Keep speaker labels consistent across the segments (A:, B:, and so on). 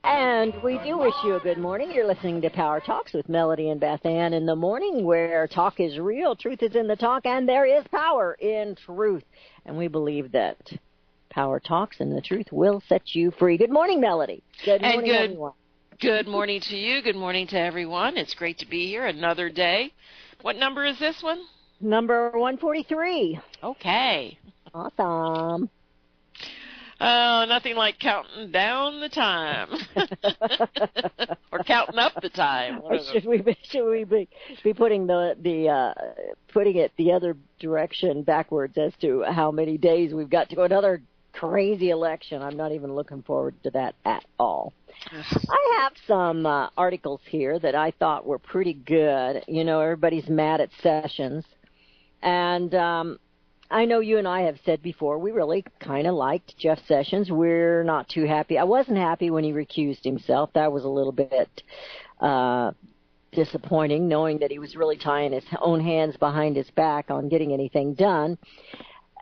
A: And we do wish you a good morning. You're listening to Power Talks with Melody and Beth Ann in the morning, where talk is real, truth is in the talk, and there is power in truth. And we believe that Power Talks and the truth will set you free. Good morning, Melody. Good morning, everyone.
B: Good morning to you. Good morning to everyone. It's great to be here another day. What number is this one?
A: Number 143.
B: Okay.
A: Awesome.
B: Oh, nothing like counting down the time. Or counting up the time.
A: Or should we be putting putting it the other direction backwards as to how many days we've got to go? Another crazy election. I'm not even looking forward to that at all. I have some articles here that I thought were pretty good. You know, everybody's mad at Sessions. And I know you and I have said before, we really kind of liked Jeff Sessions. We're not too happy. I wasn't happy when he recused himself. That was a little bit disappointing, knowing that he was really tying his own hands behind his back on getting anything done.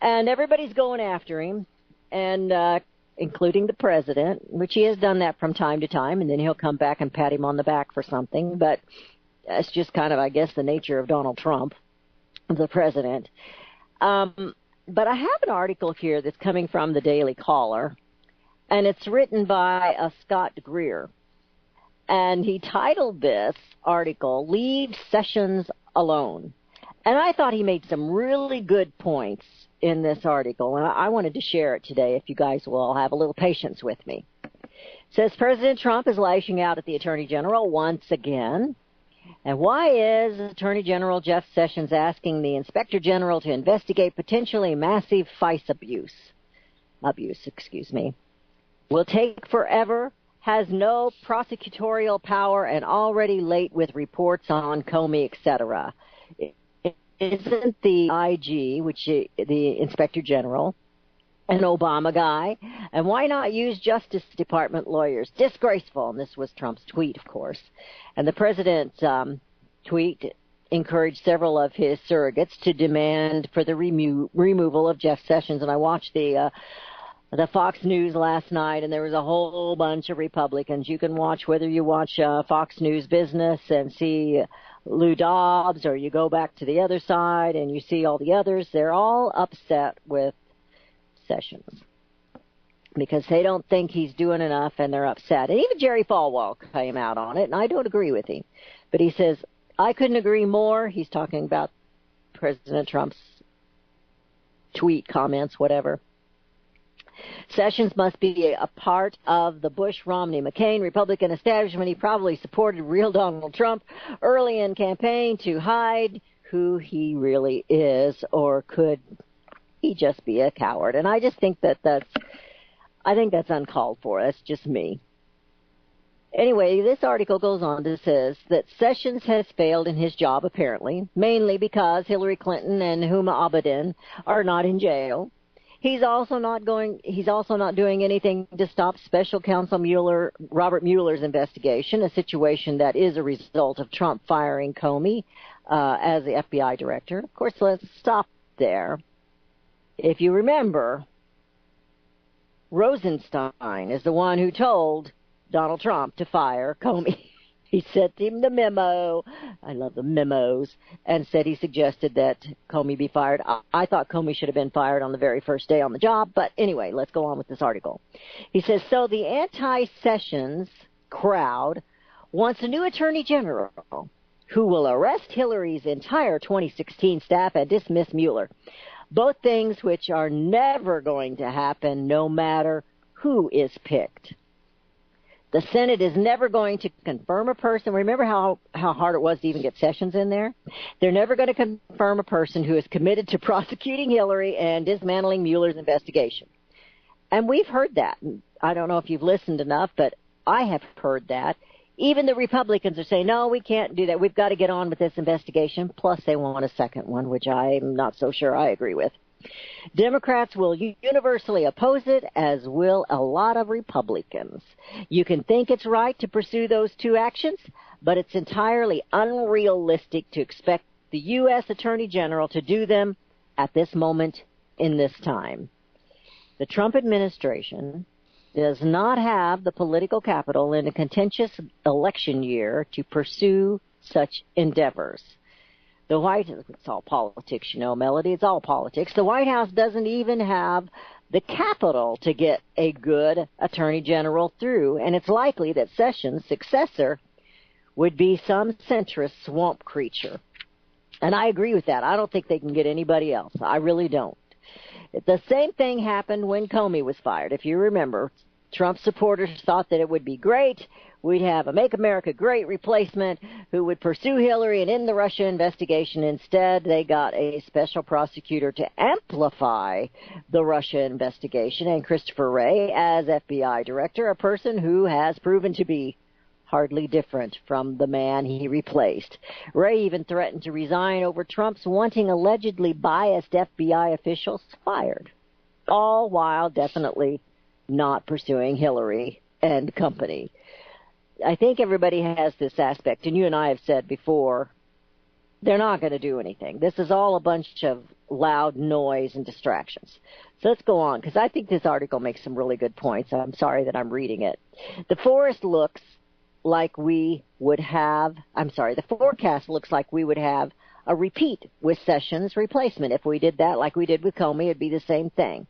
A: And everybody's going after him, and including the president, which he has done that from time to time, and then he'll come back and pat him on the back for something. But that's just kind of, I guess, the nature of Donald Trump, the president. But I have an article here that's coming from the Daily Caller, and it's written by Scott Greer. And he titled this article, "Leave Sessions Alone." And I thought he made some really good points in this article, and I wanted to share it today if you guys will have a little patience with me. It says, President Trump is lashing out at the Attorney General once again. And why is Attorney General Jeff Sessions asking the Inspector General to investigate potentially massive FICE abuse, will take forever, has no prosecutorial power, and already late with reports on Comey, etc.? Isn't the IG, the Inspector General, an Obama guy? And why not use Justice Department lawyers? Disgraceful. And this was Trump's tweet, of course. And the president's tweet encouraged several of his surrogates to demand for the removal of Jeff Sessions. And I watched the Fox News last night, and there was a whole bunch of Republicans. You can watch, whether you watch Fox News Business and see Lou Dobbs, or you go back to the other side and you see all the others. They're all upset with Sessions because they don't think he's doing enough, and they're upset. And even Jerry Falwell came out on it, and I don't agree with him. But he says, I couldn't agree more. He's talking about President Trump's tweet, comments, whatever. Sessions must be a part of the Bush-Romney-McCain Republican establishment. He probably supported real Donald Trump early in campaign to hide who he really is, or could he just be a coward? And I just think that's uncalled for. That's just me. Anyway, this article goes on to says that Sessions has failed in his job, apparently, mainly because Hillary Clinton and Huma Abedin are not in jail. He's also not doing anything to stop Special Counsel Robert Mueller's investigation, a situation that is a result of Trump firing Comey as the FBI director. Of course, let's stop there. If you remember, Rosenstein is the one who told Donald Trump to fire Comey. He sent him the memo. I love the memos. And said he suggested that Comey be fired. I thought Comey should have been fired on the very first day on the job. But anyway, let's go on with this article. He says, so the anti-Sessions crowd wants a new attorney general who will arrest Hillary's entire 2016 staff and dismiss Mueller. Both things which are never going to happen no matter who is picked. The Senate is never going to confirm a person. Remember how hard it was to even get Sessions in there? They're never going to confirm a person who is committed to prosecuting Hillary and dismantling Mueller's investigation. And we've heard that. I don't know if you've listened enough, but I have heard that. Even the Republicans are saying, no, we can't do that. We've got to get on with this investigation. Plus, they want a second one, which I'm not so sure I agree with. Democrats will universally oppose it, as will a lot of Republicans. You can think it's right to pursue those two actions, but it's entirely unrealistic to expect the U.S. Attorney General to do them at this moment in this time. The Trump administration does not have the political capital in a contentious election year to pursue such endeavors. The White House, it's all politics, you know, Melody, it's all politics. The White House doesn't even have the capital to get a good attorney general through, and it's likely that Sessions' successor would be some centrist swamp creature. And I agree with that. I don't think they can get anybody else. I really don't. The same thing happened when Comey was fired. If you remember, Trump supporters thought that it would be great. We'd have a Make America Great replacement who would pursue Hillary and end the Russia investigation. Instead, they got a special prosecutor to amplify the Russia investigation, and Christopher Wray as FBI director, a person who has proven to be hardly different from the man he replaced. Wray even threatened to resign over Trump's wanting allegedly biased FBI officials fired, all while definitely not pursuing Hillary and company. I think everybody has this aspect, and you and I have said before, they're not going to do anything. This is all a bunch of loud noise and distractions. So let's go on, because I think this article makes some really good points. I'm sorry that I'm reading it. The forecast looks like we would have a repeat with Sessions' replacement. If we did that like we did with Comey, it'd be the same thing.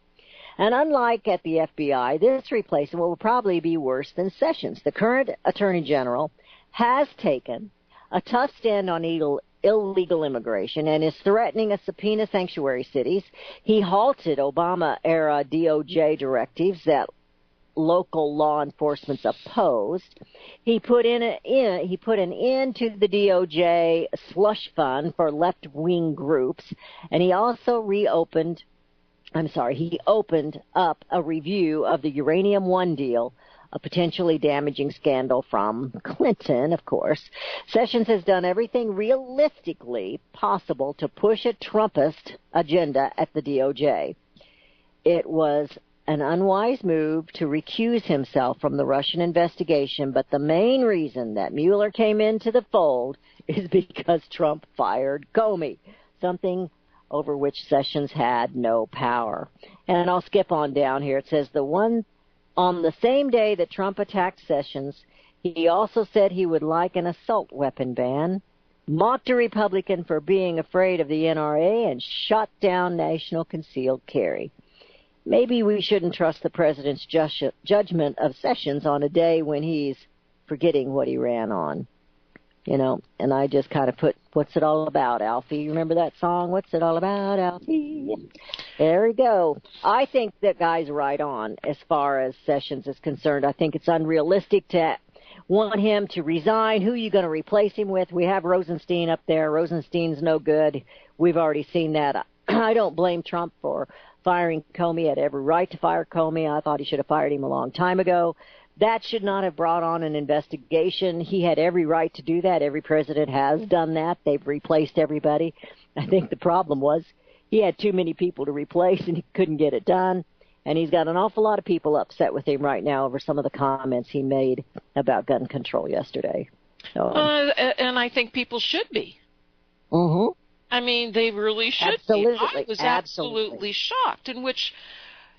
A: And unlike at the FBI, this replacement will probably be worse than Sessions. The current Attorney General has taken a tough stand on illegal immigration and is threatening a subpoena sanctuary cities. He halted Obama-era DOJ directives that local law enforcement opposed. He put an end to the DOJ slush fund for left-wing groups, and he also opened up a review of the Uranium One deal, a potentially damaging scandal from Clinton, of course. Sessions has done everything realistically possible to push a Trumpist agenda at the DOJ. It was an unwise move to recuse himself from the Russian investigation, but the main reason that Mueller came into the fold is because Trump fired Comey, something over which Sessions had no power. And I'll skip on down here. It says on the same day that Trump attacked Sessions, he also said he would like an assault weapon ban, mocked a Republican for being afraid of the NRA, and shot down national concealed carry. Maybe we shouldn't trust the president's judgment of Sessions on a day when he's forgetting what he ran on. You know, and I just kind of put, what's it all about, Alfie? You remember that song, What's It All About, Alfie? There we go. I think that guy's right on as far as Sessions is concerned. I think it's unrealistic to want him to resign. Who are you going to replace him with? We have Rosenstein up there. Rosenstein's no good. We've already seen that. I don't blame Trump for firing Comey. He had every right to fire Comey. I thought he should have fired him a long time ago. That should not have brought on an investigation. He had every right to do that. Every president has done that. They've replaced everybody. I think the problem was he had too many people to replace and he couldn't get it done. And he's got an awful lot of people upset with him right now over some of the comments he made about gun control yesterday. So,
B: and I think people should be.
A: Mm-hmm.
B: I mean, they really should
A: Absolutely.
B: be. I was absolutely shocked, in which,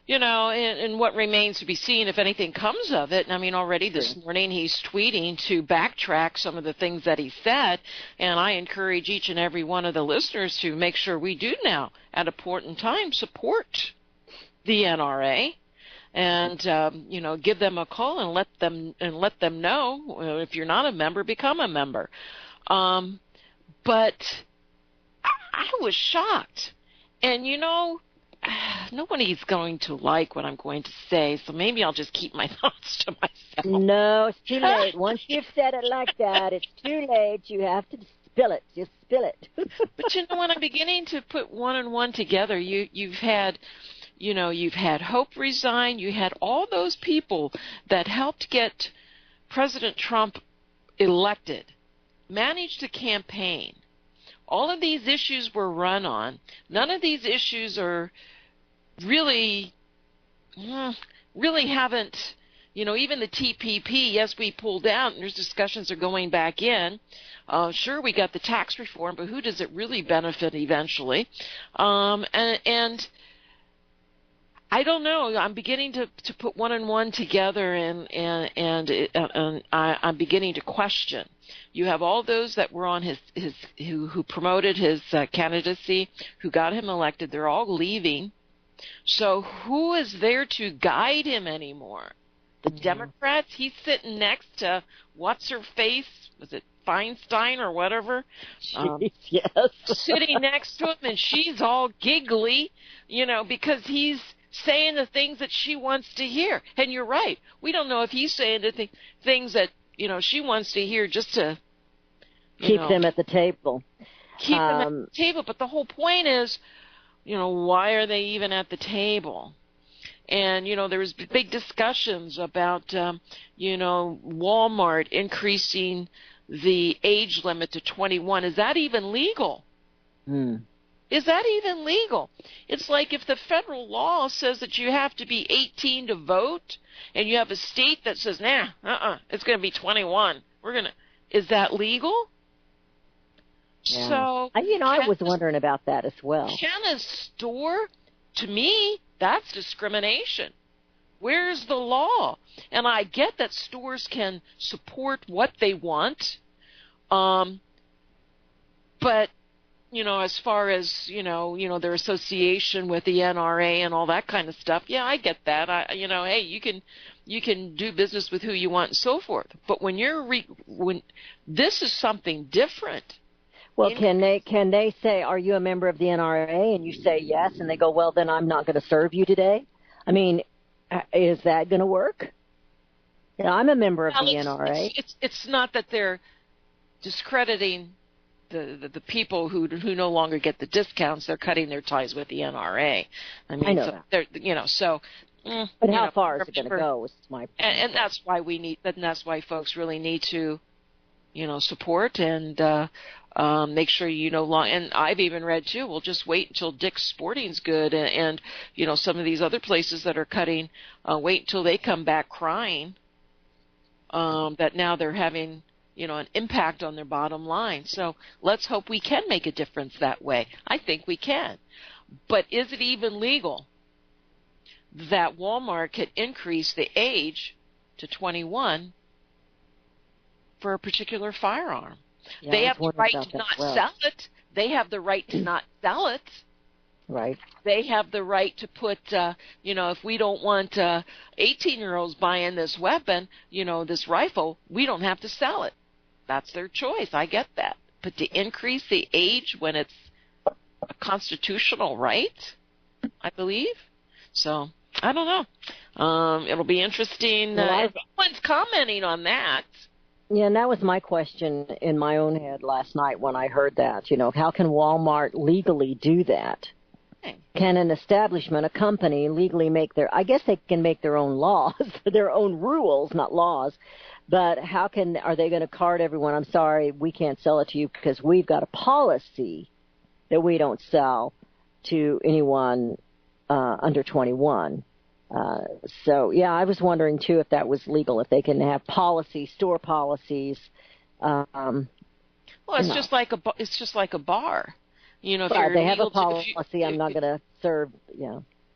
B: you know, and what remains to be seen, if anything comes of it. And I mean, already this morning he's tweeting to backtrack some of the things that he said, and I encourage each and every one of the listeners to make sure we do now, at a point in time, support the NRA. And you know, give them a call and let them know, if you're not a member, become a member. But I was shocked, and you know, nobody's going to like what I'm going to say, so maybe I'll just keep my thoughts to myself.
A: No, it's too late. Once you've said it like that, it's too late. You have to spill it. Just spill it.
B: But you know, when I'm beginning to put one and one together, you've had Hope resign. You had all those people that helped get President Trump elected, managed to campaign. All of these issues were run on. None of these issues are really haven't, you know, even the TPP, yes, we pulled out, and there's discussions are going back in. Sure, we got the tax reform, but who does it really benefit eventually? And I don't know. I'm beginning to put one and one together, and I'm beginning to question. You have all those that were on his who promoted his candidacy, who got him elected. They're all leaving. So who is there to guide him anymore? The Democrats? He's sitting next to what's her face? Was it Feinstein or whatever?
A: Yes.
B: Sitting next to him, and she's all giggly, because he's saying the things that she wants to hear. And you're right. We don't know if he's saying the things that, she wants to hear just to
A: keep them at the table.
B: Keep them at the table. But the whole point is, why are they even at the table? And, there was big discussions about, Walmart increasing the age limit to 21. Is that even legal? Is that even legal? It's like if the federal law says that you have to be 18 to vote, and you have a state that says, it's going to be 21. Is that legal?
A: Yeah.
B: So,
A: I was wondering about that as well.
B: Can a store, to me, that's discrimination. Where's the law? And I get that stores can support what they want, but as far as their association with the NRA and all that kind of stuff, yeah, I get that. Hey, you can do business with who you want and so forth. But when when this is something different.
A: Well, can they say, are you a member of the NRA? And you say yes, and they go, well, then I'm not going to serve you today. I mean, is that going to work? I'm a member of the NRA.
B: It's not that they're discrediting the people who no longer get the discounts. They're cutting their ties with the NRA. I mean,
A: but how far is it going to go? Is my point.
B: And that's why that's why folks really need to, support and make sure and I've even read too, we'll just wait until Dick's Sporting's good and some of these other places that are cutting, wait until they come back crying that now they're having an impact on their bottom line. So let's hope we can make a difference that way. I think we can. But is it even legal that Walmart could increase the age to 21 for a particular firearm?
A: Yeah,
B: they have the right to not sell it. They have the right to not sell it.
A: Right.
B: They have the right to put, if we don't want 18-year-olds buying this weapon, this rifle, we don't have to sell it. That's their choice. I get that. But to increase the age when it's a constitutional right, I believe. So, I don't know. It'll be interesting. Everyone's commenting on that.
A: Yeah, and that was my question in my own head last night when I heard that. How can Walmart legally do that? Can an establishment, a company, legally I guess they can make their own laws, their own rules, not laws, but are they going to card everyone, I'm sorry, we can't sell it to you because we've got a policy that we don't sell to anyone under 21. So, yeah, I was wondering, too, if that was legal, if they can have store policies.
B: Well, it's just like a bar. If
A: they have a policy, I'm not going to serve,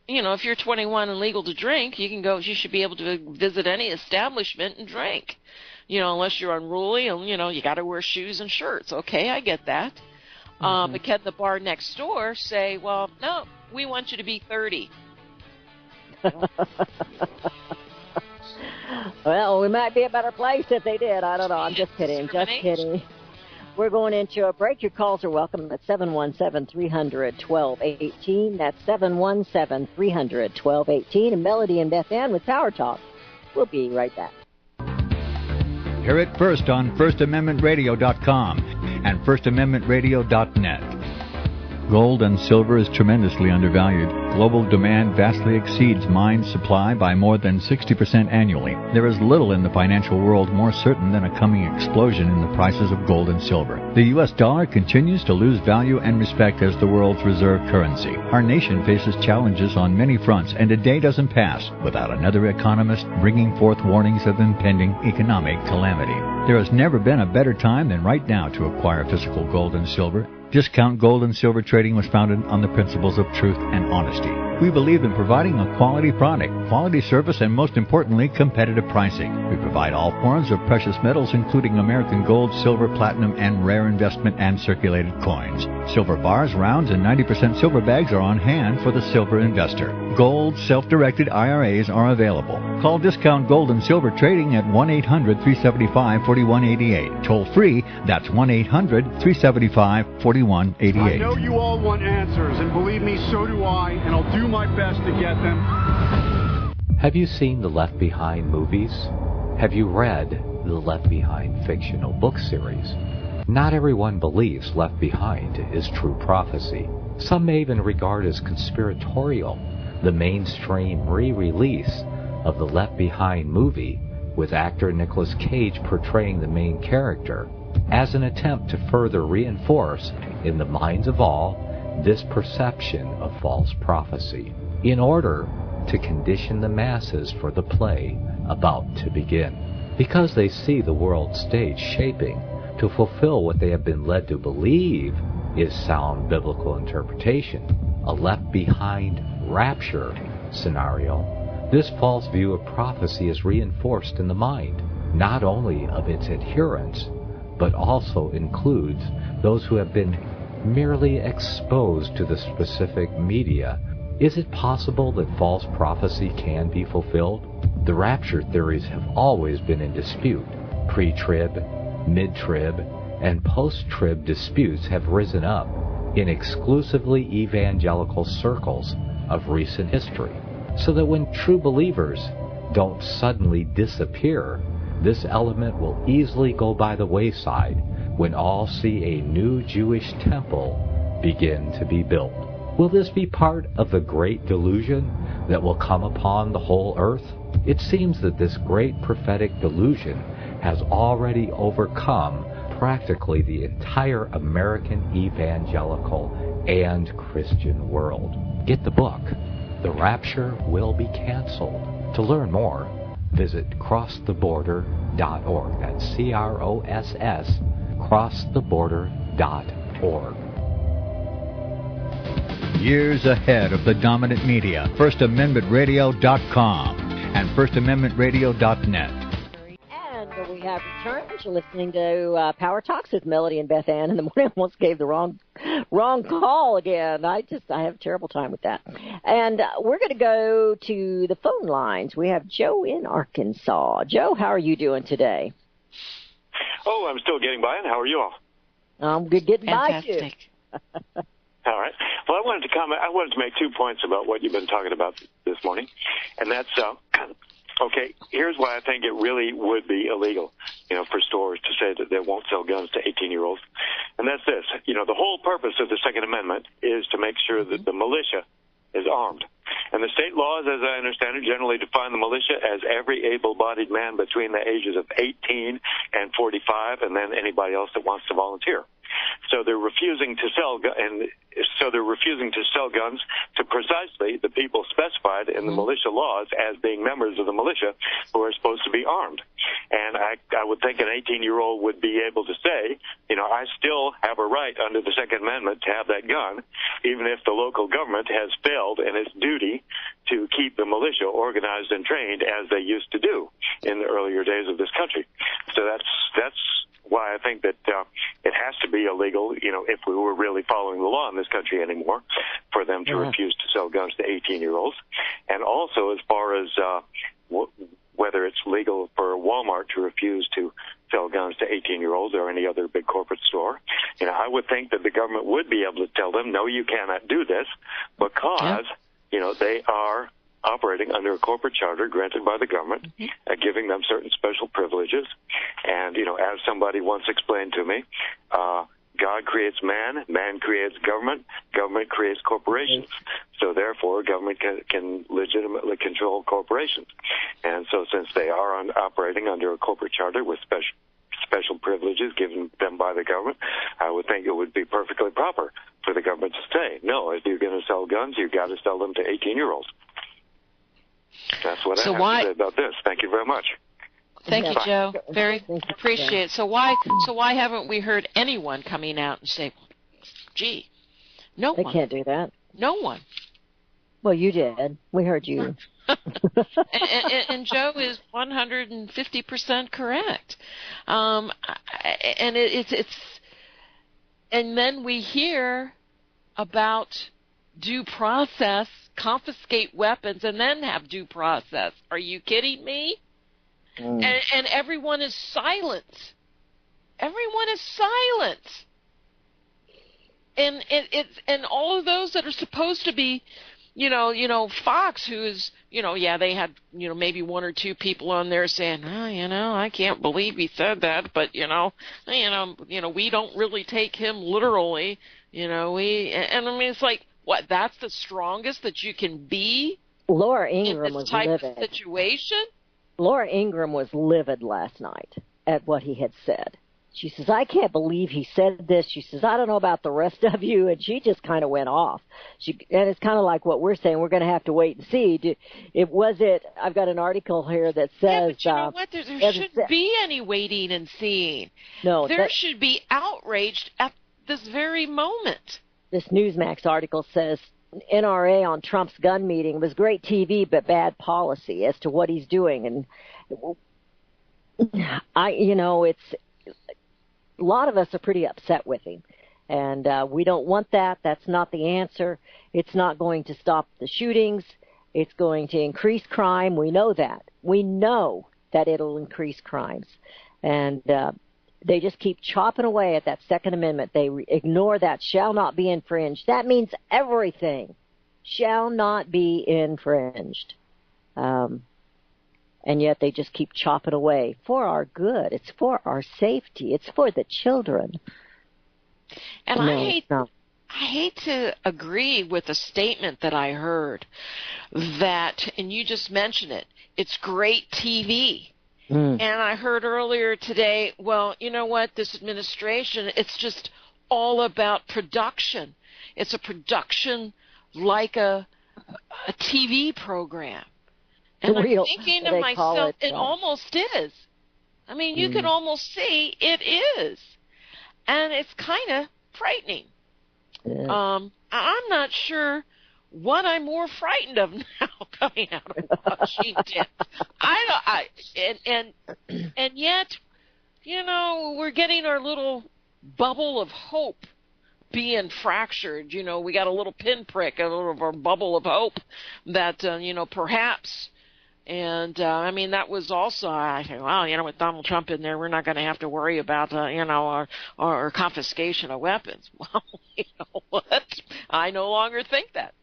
B: if you're 21 and legal to drink, you should be able to visit any establishment and drink. Unless you're unruly and, you got to wear shoes and shirts. Okay, I get that. But can the bar next door say, well, no, we want you to be 30?
A: Well, we might be a better place if they did. I don't know. I'm just kidding. Just kidding. We're going into a break. Your calls are welcome at 717-300-1218. That's 717-300-1218. And Melody and Beth Ann with Power Talk. We'll be right back.
C: Hear it first on FirstAmendmentRadio.com and FirstAmendmentRadio.net. Gold and silver is tremendously undervalued. Global demand vastly exceeds mine supply by more than 60% annually. There is little in the financial world more certain than a coming explosion in the prices of gold and silver. The U.S. dollar continues to lose value and respect as the world's reserve currency. Our nation faces challenges on many fronts, and a day doesn't pass without another economist bringing forth warnings of impending economic calamity. There has never been a better time than right now to acquire physical gold and silver. Discount Gold and Silver Trading was founded on the principles of truth and honesty. We believe in providing a quality product, quality service, and most importantly, competitive pricing. We provide all forms of precious metals, including American gold, silver, platinum, and rare investment and circulated coins. Silver bars, rounds, and 90% silver bags are on hand for the silver investor. Gold self-directed IRAs are available. Call Discount Gold and Silver Trading at 1-800-375-4188. Toll free, that's 1-800-375-4188.
D: I know you all want answers, and believe me, so do I, and I'll do my best to get them.
E: Have you seen the Left Behind movies? Have you read the Left Behind fictional book series? Not everyone believes Left Behind is true prophecy. Some may even regard as conspiratorial the mainstream re-release of the Left Behind movie with actor Nicolas Cage portraying the main character as an attempt to further reinforce in the minds of all this perception of false prophecy in order to condition the masses for the play about to begin. Because they see the world stage shaping to fulfill what they have been led to believe is sound biblical interpretation, a Left Behind rapture scenario, this false view of prophecy is reinforced in the mind, not only of its adherents, but also includes those who have been merely exposed to the specific media. Is it possible that false prophecy can be fulfilled? The rapture theories have always been in dispute. Pre-trib, mid-trib, and post-trib disputes have risen up in exclusively evangelical circles of recent history, so that when true believers don't suddenly disappear, this element will easily go by the wayside when all see a new Jewish temple begin to be built. Will this be part of the great delusion that will come upon the whole earth? It seems that this great prophetic delusion has already overcome practically the entire American evangelical and Christian world. Get the book, The Rapture Will Be Canceled. To learn more, visit crosstheborder.org. That's CROSS, crosstheborder.org.
C: Years ahead of the dominant media, FirstAmendmentRadio.com and FirstAmendmentRadio.net.
A: And we have returned. You're listening to Power Talks with Melody and Beth Ann in the morning. I almost gave the wrong call again. I have a terrible time with that. And we're going to go to the phone lines. We have Joe in Arkansas. Joe, how are you doing today?
F: Oh, I'm still getting by, and how are you all?
A: I'm good getting
B: Fantastic.
A: by, too.
F: All right. Well, I wanted to comment. I wanted to make 2 points about what you've been talking about this morning, and that's okay. Here's why I think it really would be illegal, for stores to say that they won't sell guns to 18-year-olds, and that's this. The whole purpose of the Second Amendment is to make sure that the militia is armed. And the state laws, as I understand it, generally define the militia as every able-bodied man between the ages of 18 and 45, and then anybody else that wants to volunteer. So they're refusing to sell guns to precisely the people specified in the militia laws as being members of the militia who are supposed to be armed. And I would think an 18-year-old would be able to say, I still have a right under the Second Amendment to have that gun, even if the local government has failed in its duty to keep the militia organized and trained as they used to do in the earlier days of this country. So that's why I think that it has to be illegal, if we were really following the law in this country anymore, for them to refuse to sell guns to 18-year-olds. And also, as far as whether it's legal for Walmart to refuse to sell guns to 18-year-olds or any other big corporate store, I would think that the government would be able to tell them, no, you cannot do this, because, they are operating under a corporate charter granted by the government, giving them certain special privileges. And, as somebody once explained to me, God creates man, man creates government, government creates corporations. So therefore, government can legitimately control corporations. And so since they are operating under a corporate charter with special privileges given them by the government, I would think it would be perfectly proper for the government to say, no, if you're going to sell guns, you've got to sell them to 18-year-olds. That's what I have to say about this. Thank you very much.
B: Thank you, Joe. Very appreciate it. So why haven't we heard anyone coming out and say, gee, no one.
A: They can't do that.
B: No one.
A: Well, you did. We heard you.
B: and Joe is 150% correct. And it's and then we hear about due process, confiscate weapons, and then have due process. Are you kidding me? And everyone is silent. Everyone is silent. And all of those that are supposed to be, Fox, who is, they had, maybe one or two people on there saying, I can't believe he said that, but we don't really take him literally, and I mean, it's like, what? That's the strongest that you can be.
A: Laura Ingraham
B: in this
A: was
B: type
A: livid.
B: of situation.
A: Laura Ingraham was livid last night at what he had said. She says, I can't believe he said this. She says, I don't know about the rest of you. And she just kind of went off. And it's kind of like what we're saying. We're going to have to wait and see. I've got an article here that says.
B: Yeah, but you know what? There shouldn't be any waiting and seeing.
A: No.
B: There should be outraged at this very moment.
A: This Newsmax article says, NRA on Trump's gun meeting was great TV, but bad policy as to what he's doing. And it's. A lot of us are pretty upset with him, and we don't want that. That's not the answer. It's not going to stop the shootings. It's going to increase crime. We know that. We know that it'll increase crimes, and they just keep chopping away at that Second Amendment. They ignore that shall not be infringed. That means everything shall not be infringed. And yet they just keep chopping away for our good. It's for our safety. It's for the children.
B: And I hate to agree with a statement that I heard that, and you just mentioned it, it's great TV. And I heard earlier today, well, you know what, this administration, it's just all about production. It's a production like a TV program. And I'm thinking to myself, it almost is. I mean, you can almost see it is. And it's kind of frightening. I'm not sure what I'm more frightened of now coming out of Washington. And yet, we're getting our little bubble of hope being fractured. We got a little pinprick, a little of our bubble of hope that, perhaps. And, that was also, I think, well, with Donald Trump in there, we're not going to have to worry about, our confiscation of weapons. Well, you know what? I no longer think that.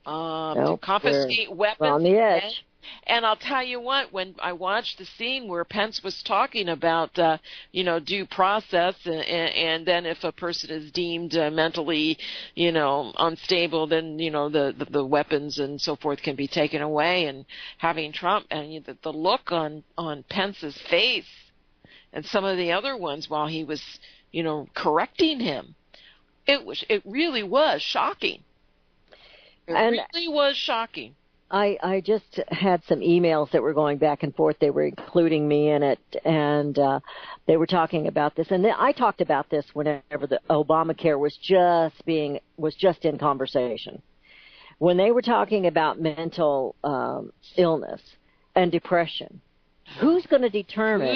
B: To confiscate weapons.
A: On the edge.
B: And I'll tell you what, when I watched the scene where Pence was talking about, due process, and then if a person is deemed mentally, unstable, then, the weapons and so forth can be taken away, and having Trump, and the look on Pence's face and some of the other ones while he was, correcting him, it really was shocking. It really was shocking.
A: I just had some emails that were going back and forth. They were including me in it, and they were talking about this. And I talked about this whenever the Obamacare was just in conversation. When they were talking about mental illness and depression, who's going to determine?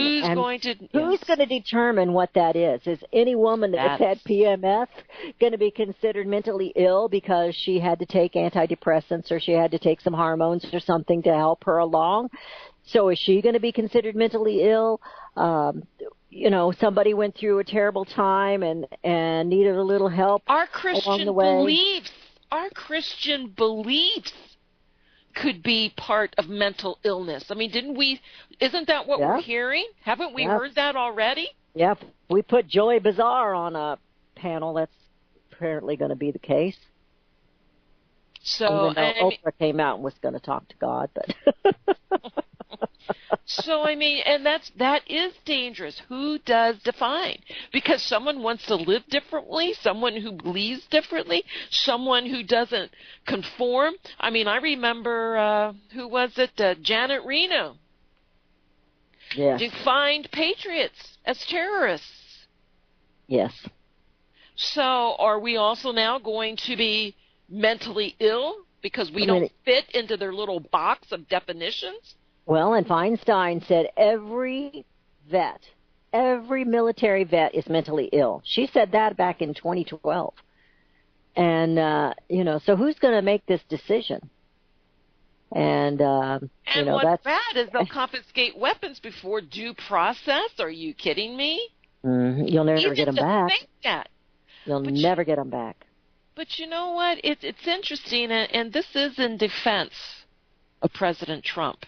A: Who's going to determine what that is? Is any woman that's had PMS going to be considered mentally ill because she had to take antidepressants or she had to take some hormones or something to help her along? So is she going to be considered mentally ill? Somebody went through a terrible time and needed a little help along the way.
B: Our Christian beliefs could be part of mental illness. I mean, isn't that what we're hearing? Haven't we heard that already?
A: Yep. We put Joey Bizarre on a panel. That's apparently going to be the case.
B: So,
A: Oprah came out and was going to talk to God, but.
B: So, and that is dangerous. Who does define? Because someone wants to live differently, someone who believes differently, someone who doesn't conform. I remember, who was it? Janet Reno.
A: Yes.
B: Defined patriots as terrorists.
A: Yes.
B: So, are we also now going to be mentally ill because we don't fit into their little box of definitions?
A: Well, and Feinstein said every military vet is mentally ill. She said that back in 2012. And, so who's going to make this decision? And
B: what's bad is they'll confiscate weapons before due process. Are you kidding me?
A: Mm-hmm. You'll never get them back.
B: Think that.
A: You'll never get them back.
B: But you know what? It's interesting, and this is in defense of President Trump.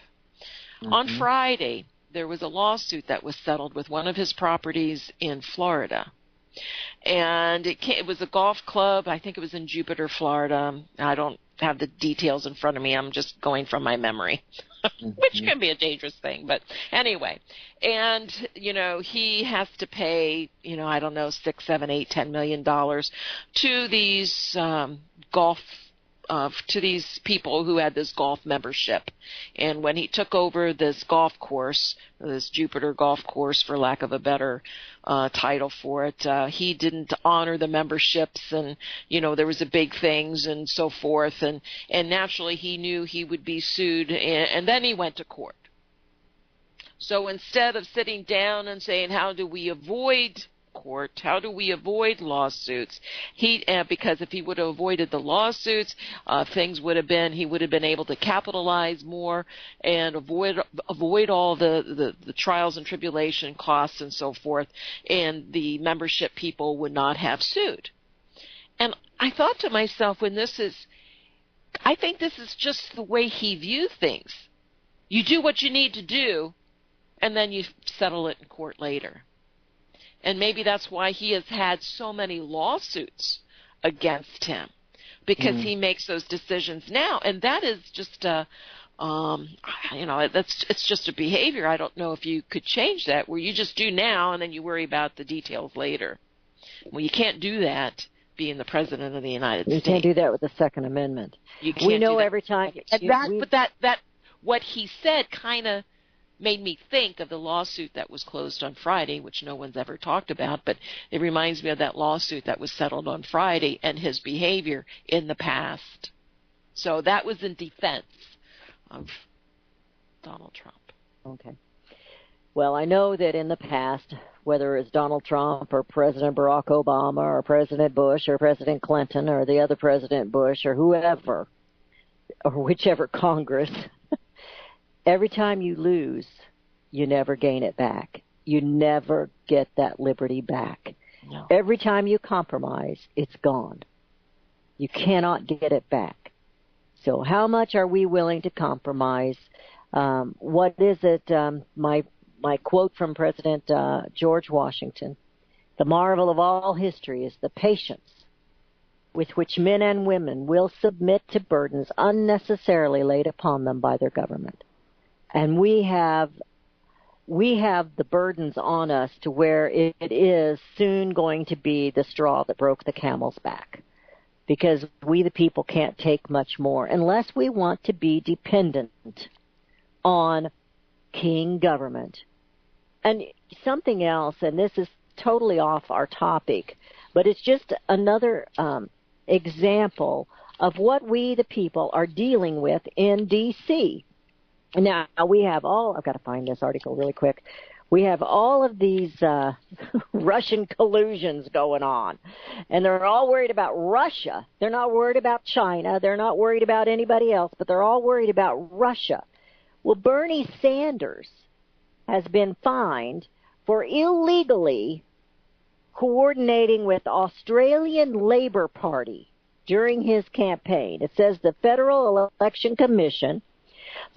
B: Mm-hmm. On Friday, there was a lawsuit that was settled with one of his properties in Florida. And it was a golf club. I think it was in Jupiter, Florida. I don't have the details in front of me. I'm just going from my memory, which can be a dangerous thing. But anyway, and, he has to pay, I don't know, $6, $7, $8, $10 million to these to these people who had this golf membership. And when he took over this golf course, this Jupiter golf course, for lack of a better title for it, he didn't honor the memberships, and, there was a big things and so forth. And naturally he knew he would be sued, and then he went to court. So instead of sitting down and saying, how do we avoid court, how do we avoid lawsuits, because if he would have avoided the lawsuits, he would have been able to capitalize more and avoid all the trials and tribulation costs and so forth, and the membership people would not have sued. And I thought to myself, I think this is just the way he views things. You do what you need to do, and then you settle it in court later. And maybe that's why he has had so many lawsuits against him, because he makes those decisions now. And that is just it's just a behavior. I don't know if you could change that, where you just do now and then you worry about the details later. Well, you can't do that being the President of the United States.
A: You can't do that with the Second Amendment.
B: You can't.
A: We know every time.
B: But what he said kind of made me think of the lawsuit that was closed on Friday, which no one's ever talked about, but it reminds me of that lawsuit that was settled on Friday and his behavior in the past. So that was in defense of Donald Trump.
A: Okay. Well, I know that in the past, whether it's Donald Trump or President Barack Obama or President Bush or President Clinton or the other President Bush or whoever, or whichever Congress, every time you lose, you never gain it back. You never get that liberty back. No. Every time you compromise, it's gone. You cannot get it back. So how much are we willing to compromise? What is it? My quote from President George Washington: "The marvel of all history is the patience with which men and women will submit to burdens unnecessarily laid upon them by their government." And we have the burdens on us to where it is soon going to be the straw that broke the camel's back, because we the people can't take much more unless we want to be dependent on king government. And something else, and this is totally off our topic, but it's just another example of what we the people are dealing with in D.C. Now, we have I've got to find this article really quick. We have all of these Russian collusions going on, and they're all worried about Russia. They're not worried about China. They're not worried about anybody else, but they're all worried about Russia. Well, Bernie Sanders has been fined for illegally coordinating with the Australian Labor Party during his campaign. It says the Federal Election Commission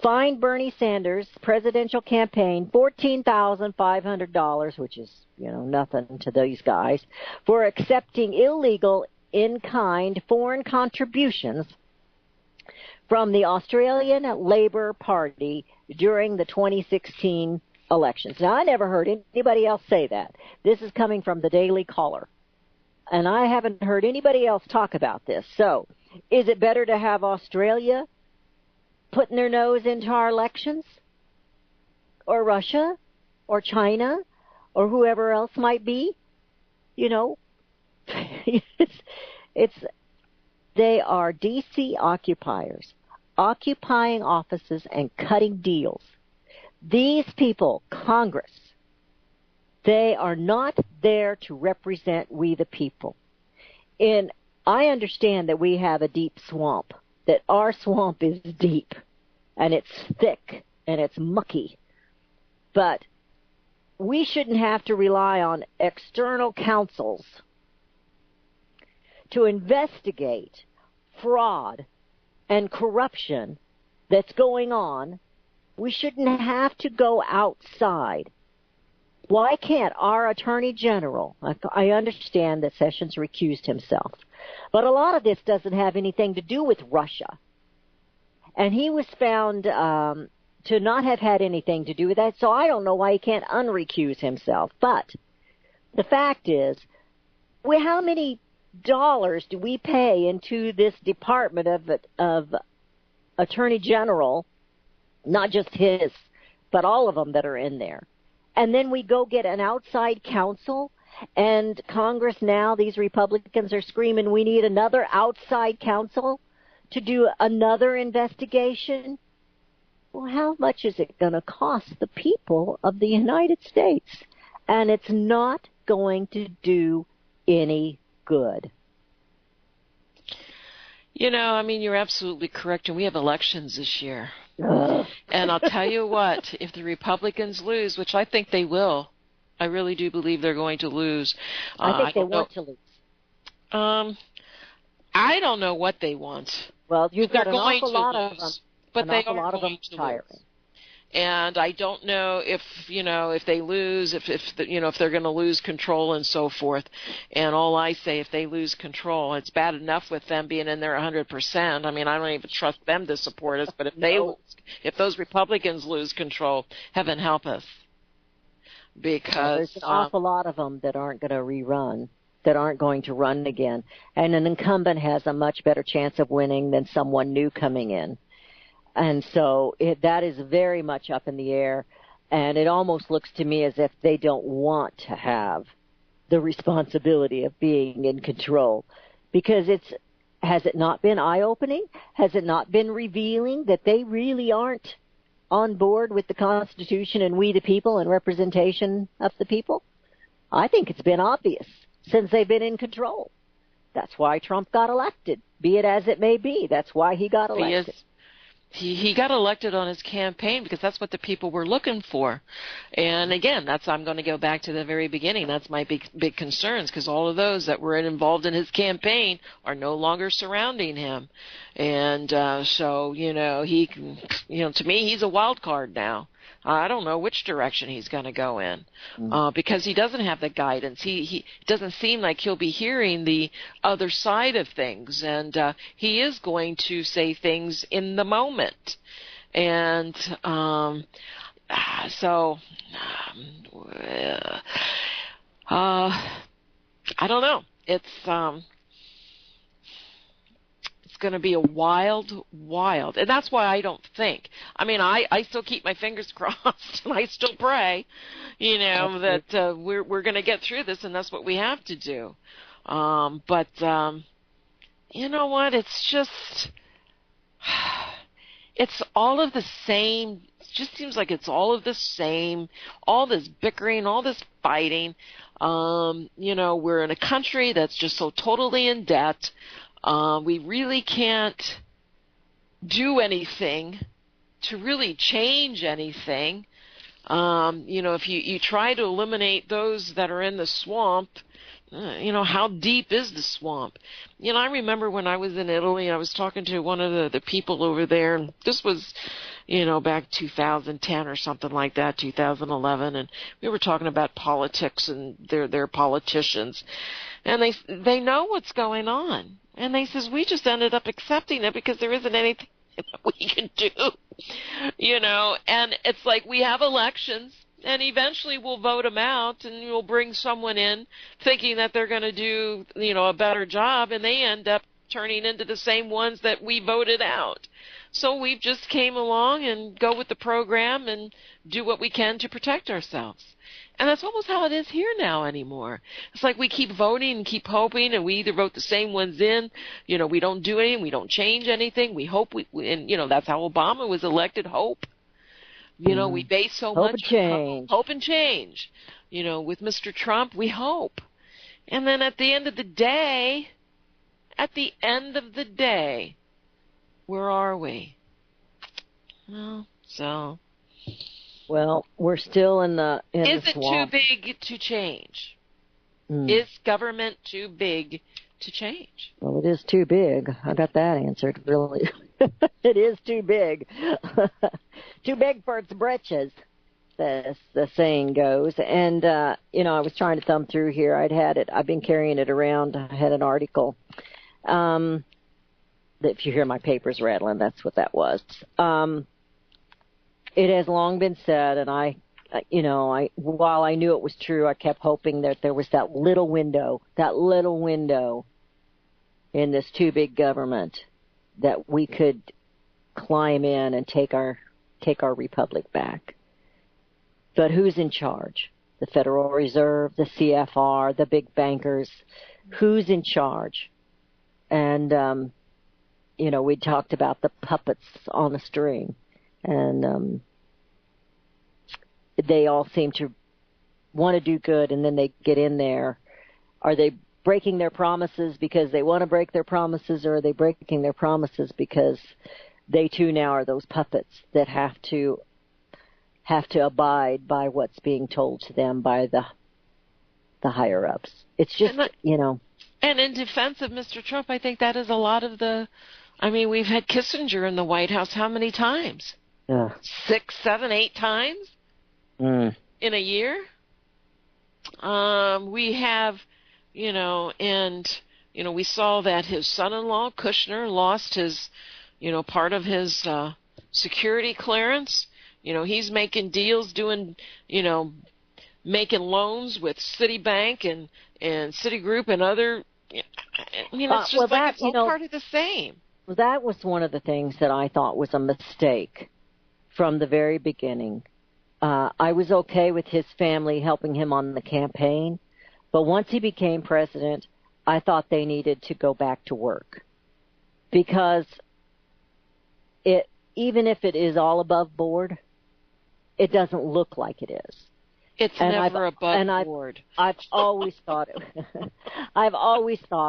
A: fined Bernie Sanders' presidential campaign $14,500, which is, nothing to these guys, for accepting illegal in-kind foreign contributions from the Australian Labor Party during the 2016 elections. Now, I never heard anybody else say that. This is coming from the Daily Caller, and I haven't heard anybody else talk about this. So, is it better to have Australia putting their nose into our elections, or Russia, or China, or whoever else might be? This they are D.C. occupiers, occupying offices and cutting deals. These people, Congress, they are not there to represent we the people. I understand that we have a deep swamp, that our swamp is deep, and it's thick, and it's mucky. But we shouldn't have to rely on external counsels to investigate fraud and corruption that's going on. We shouldn't have to go outside. Why can't our Attorney General, I understand that Sessions recused himself, but a lot of this doesn't have anything to do with Russia. And he was found to not have had anything to do with that, so I don't know why he can't unrecuse himself. But the fact is, how many dollars do we pay into this Department of Attorney General, not just his, but all of them that are in there? And then we go get an outside counsel, and Congress now, these Republicans are screaming, we need another outside counsel to do another investigation. Well, how much is it going to cost the people of the United States? And it's not going to do any good.
B: You're absolutely correct, and we have elections this year. And I'll tell you what, if the Republicans lose, which I think they will, I really do believe they're going to lose.
A: I think they want to lose.
B: I don't know what they want.
A: Well, you've got an awful lot of them.
B: But they are going to lose. And I don't know if they lose, if they're going to lose control and so forth. And all I say, if they lose control, it's bad enough with them being in there 100%. I mean, I don't even trust them to support us. But if those Republicans lose control, heaven help us. Because
A: there's an awful lot of them that aren't going to rerun, that aren't going to run again. And an incumbent has a much better chance of winning than someone new coming in. And so that is very much up in the air, and it almost looks to me as if they don't want to have the responsibility of being in control, because has it not been eye-opening? Has it not been revealing that they really aren't on board with the Constitution and we the people and representation of the people? I think it's been obvious since they've been in control. That's why Trump got elected, be it as it may be. That's why he got elected.
B: He got elected on his campaign because that's what the people were looking for. And again, I'm going to go back to the very beginning. That's my big concerns, because all of those that were involved in his campaign are no longer surrounding him. And so, to me, he's a wild card now. I don't know which direction he's going to go in, because he doesn't have the guidance. He doesn't seem like he'll be hearing the other side of things, and he is going to say things in the moment. And I don't know. It's going to be a wild, and that's why I don't think. I mean, I still keep my fingers crossed, and I still pray, that we're going to get through this, and that's what we have to do. But you know what? It's just, it's all of the same. It just seems like it's all of the same. All this bickering, all this fighting. We're in a country that's just so totally in debt. We really can't do anything to really change anything. If you try to eliminate those that are in the swamp, how deep is the swamp? I remember when I was in Italy, I was talking to one of the people over there, and this was, back 2010 or something like that, 2011, and we were talking about politics and their politicians, and they know what's going on. And they says, we just ended up accepting it because there isn't anything that we can do, and it's like we have elections, and eventually we'll vote them out, and we'll bring someone in thinking that they're going to do, a better job, and they end up turning into the same ones that we voted out. So we just came along and go with the program and do what we can to protect ourselves. And that's almost how it is here now anymore. It's like we keep voting and keep hoping, and we either vote the same ones in, we don't do anything, we don't change anything, we hope and that's how Obama was elected, hope. We base so
A: hope
B: much
A: on
B: hope and change. With Mr. Trump, we hope. And then at the end of the day, where are we?
A: Well, we're still in the swamp.
B: Is it too big to change? Is government too big to change?
A: Well, it is too big. I got that answered, really. It is too big. Too big for its britches, the saying goes. And, I was trying to thumb through here. I've been carrying it around. I had an article. If you hear my papers rattling, that's what that was. It has long been said, and while I knew it was true, I kept hoping that there was that little window in this too big government that we could climb in and take our republic back. But who's in charge? The Federal Reserve, the CFR, the big bankers. Who's in charge? And, we talked about the puppets on the string. And they all seem to want to do good, and then they get in there. Are they breaking their promises because they want to break their promises, or are they breaking their promises because they too now are those puppets that have to abide by what's being told to them by the higher ups? It's just,
B: And in defense of Mr. Trump, I think that is a lot of we've had Kissinger in the White House how many times? 6, 7, 8 times in a year. We have, we saw that his son-in-law, Kushner, lost his, part of his security clearance. He's making deals, making loans with Citibank and Citigroup and other. It's just it's all part of the same.
A: Well, that was one of the things that I thought was a mistake from the very beginning. I was okay with his family helping him on the campaign, but once he became president, I thought they needed to go back to work, because even if it is all above board, it doesn't look like it is.
B: It's never above board.
A: I've always thought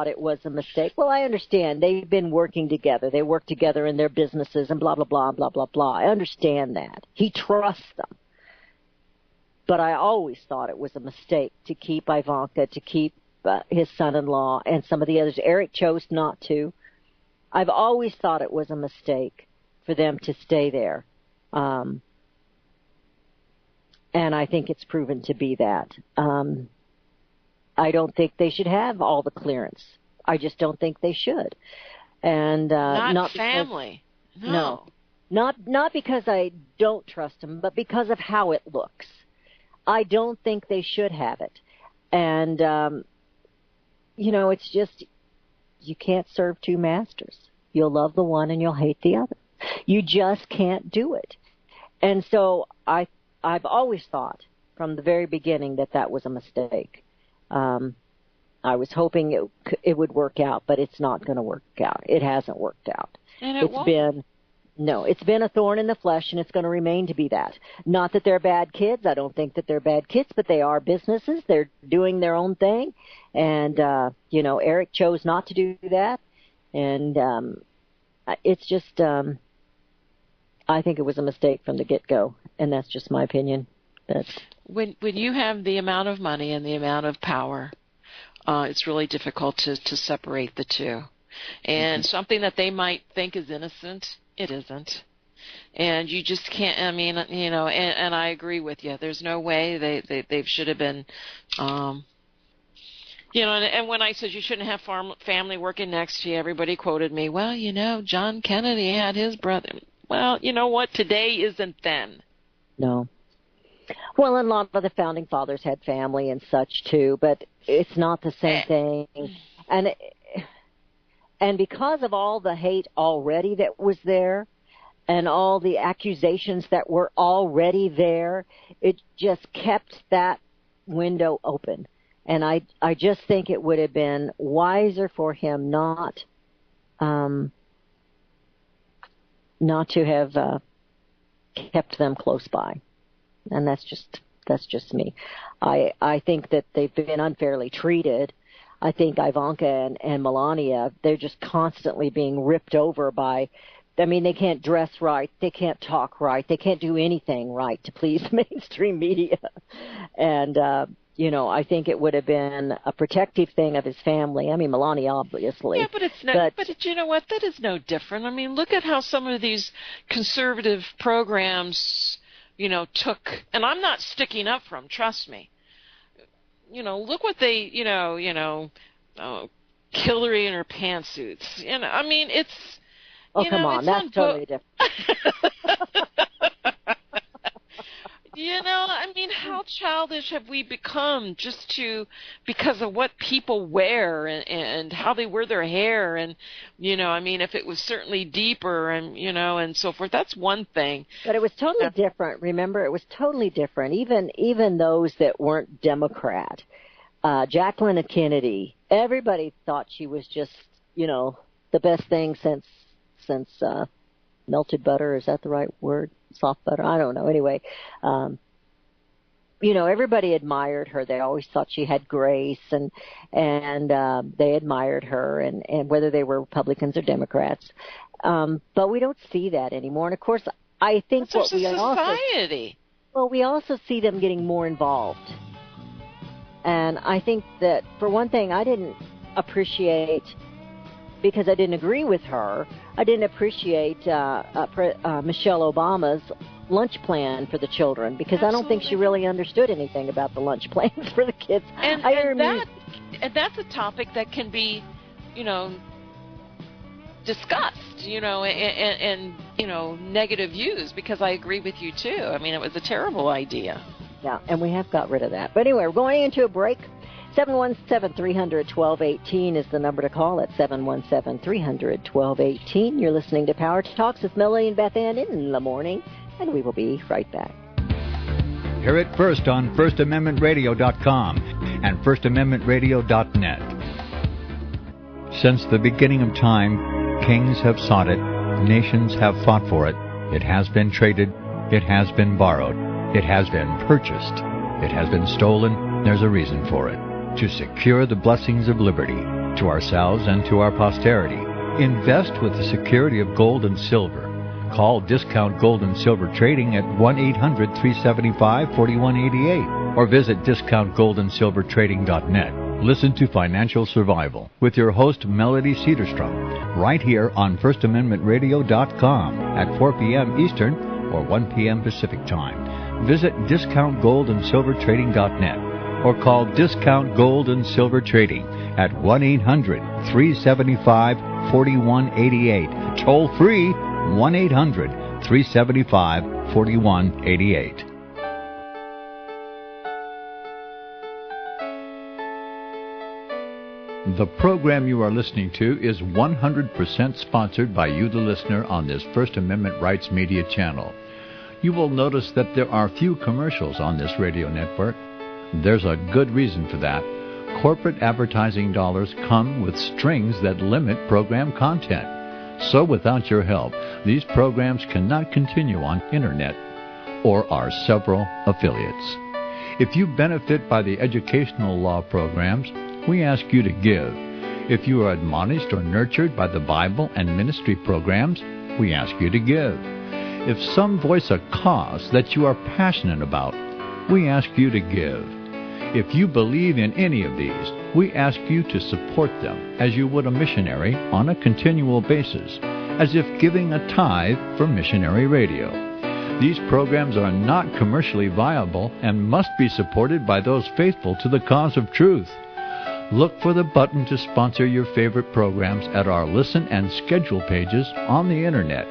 A: it was a mistake. Well, I understand they've been working together. They work together in their businesses and blah blah blah blah blah blah. I understand that. He trusts them. But I always thought it was a mistake to keep Ivanka, to keep his son-in-law and some of the others. Eric chose not to. I've always thought it was a mistake for them to stay there. And I think it's proven to be that. I don't think they should have all the clearance. I just don't think they should. And
B: not family.
A: No. Not because I don't trust them, but because of how it looks. I don't think they should have it. And, it's just, you can't serve two masters. You'll love the one and you'll hate the other. You just can't do it. And so I've always thought from the very beginning that was a mistake. I was hoping it would work out, but it's not going to work out. It hasn't worked out.
B: And it's
A: been a thorn in the flesh, and it's going to remain to be that. Not that they're bad kids. I don't think that they're bad kids, but they are businesses. They're doing their own thing. And, Eric chose not to do that. And it's just, I think it was a mistake from the get-go, and that's just my opinion.
B: When you have the amount of money and the amount of power, it's really difficult to separate the two. And something that they might think is innocent, it isn't. And you just can't, and I agree with you. There's no way they should have been, and when I said you shouldn't have family working next to you, everybody quoted me, well, John Kennedy had his brother. Well, you know what? Today isn't then.
A: No. Well, and a lot of the founding fathers had family and such too, but it's not the same thing. And because of all the hate already that was there, and all the accusations that were already there, it just kept that window open. And I just think it would have been wiser for him not to have kept them close by. And that's just me. I think that they've been unfairly treated. I think Ivanka and Melania, they're just constantly being ripped over by, I mean, they can't dress right, they can't talk right, they can't do anything right to please mainstream media. And, I think it would have been a protective thing of his family. I mean, Melania, obviously.
B: Yeah, but you know what? That is no different. I mean, look at how some of these conservative programs, took, and I'm not sticking up for them, trust me. Look what they, Hillary in her pantsuits. I mean, it's,
A: come on, that's totally different.
B: I mean, how childish have we become because of what people wear and how they wear their hair and, I mean, if it was certainly deeper and so forth, that's one thing.
A: But it was totally different. Remember, it was totally different. Even those that weren't Democrat, Jacqueline and Kennedy, everybody thought she was just, the best thing since melted butter. Is that the right word? Soft butter? I don't know. Anyway, everybody admired her. They always thought she had grace, and they admired her, and whether they were Republicans or Democrats. But we don't see that anymore. And of course, I think
B: that's society.
A: We also see them getting more involved. And I think that, for one thing, I didn't appreciate, because I didn't agree with her, I didn't appreciate Michelle Obama's lunch plan for the children, because
B: Absolutely.
A: I don't think she really understood anything about the lunch plans for the kids.
B: And that's a topic that can be, discussed, and negative views, because I agree with you too. I mean, it was a terrible idea.
A: Yeah, and we have got rid of that. But anyway, we're going into a break. 717-300-1218 is the number to call at 717-300-1218. You're listening to Power Talks with Melanie and Beth Ann in the morning, and we will be right back.
C: Hear it first on FirstAmendmentRadio.com and FirstAmendmentRadio.net. Since the beginning of time, kings have sought it, nations have fought for it. It has been traded, it has been borrowed, it has been purchased, it has been stolen. There's a reason for it. To secure the blessings of liberty to ourselves and to our posterity. Invest with the security of gold and silver. Call Discount Gold and Silver Trading at 1-800-375-4188 or visit discountgoldandsilvertrading.net. Listen to Financial Survival with your host Melody Cedarstrom right here on FirstAmendmentRadio.com at 4 p.m. Eastern or 1 p.m. Pacific Time. Visit discountgoldandsilvertrading.net or call Discount Gold and Silver Trading at 1-800-375-4188. Toll free, 1-800-375-4188. The program you are listening to is 100% sponsored by you, the listener, on this First Amendment Rights Media channel. You will notice that there are few commercials on this radio network. There's a good reason for that. Corporate advertising dollars come with strings that limit program content. So without your help, these programs cannot continue on Internet or our several affiliates. If you benefit by the educational law programs, we ask you to give. If you are admonished or nurtured by the Bible and ministry programs, we ask you to give. If some voice a cause that you are passionate about, we ask you to give. If you believe in any of these, we ask you to support them as you would a missionary on a continual basis, as if giving a tithe for missionary radio. These programs are not commercially viable and must be supported by those faithful to the cause of truth. Look for the button to sponsor your favorite programs at our listen and schedule pages on the Internet.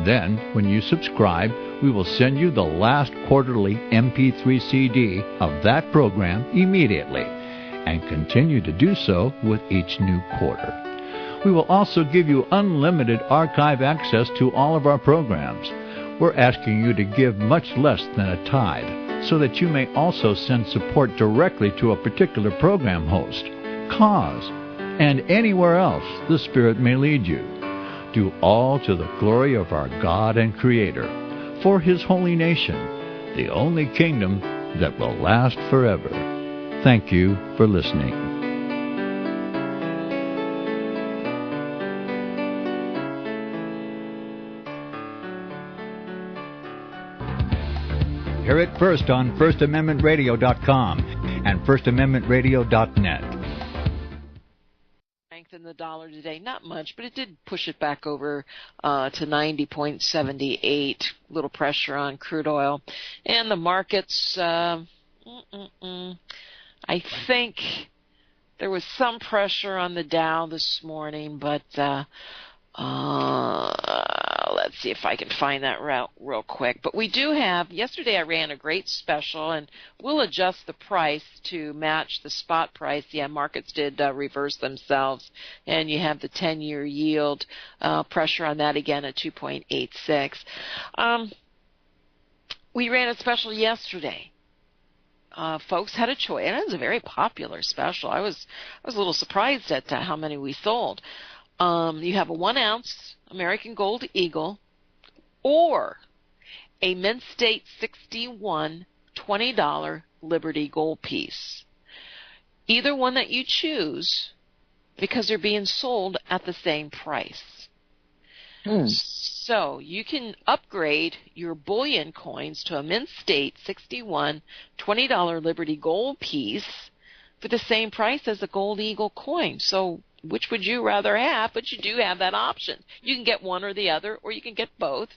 C: Then, when you subscribe, we will send you the last quarterly MP3 CD of that program immediately, and continue to do so with each new quarter. We will also give you unlimited archive access to all of our programs. We're asking you to give much less than a tithe, so that you may also send support directly to a particular program host, cause, and anywhere else the Spirit may lead you. Do all to the glory of our God and Creator, for His holy nation, the only kingdom that will last forever. Thank you for listening. Hear it first on FirstAmendmentRadio.com and FirstAmendmentRadio.net.
B: Strengthened the dollar today, not much, but it did push it back over to 90.78. Little pressure on crude oil, and the markets. I think there was some pressure on the Dow this morning, but let's see if I can find that real quick. But we do have, yesterday I ran a great special, and we'll adjust the price to match the spot price. Yeah, markets did reverse themselves, and you have the 10-year yield pressure on that again at 2.86. We ran a special yesterday. Folks had a choice, and it was a very popular special. I was a little surprised at how many we sold. You have a 1-ounce American Gold Eagle or a Mint State 61 $20 Liberty Gold piece. Either one that you choose, because they're being sold at the same price. So you can upgrade your bullion coins to a Mint State 61 $20 Liberty Gold piece for the same price as a Gold Eagle coin. So which would you rather have? But you do have that option. You can get one or the other, or you can get both.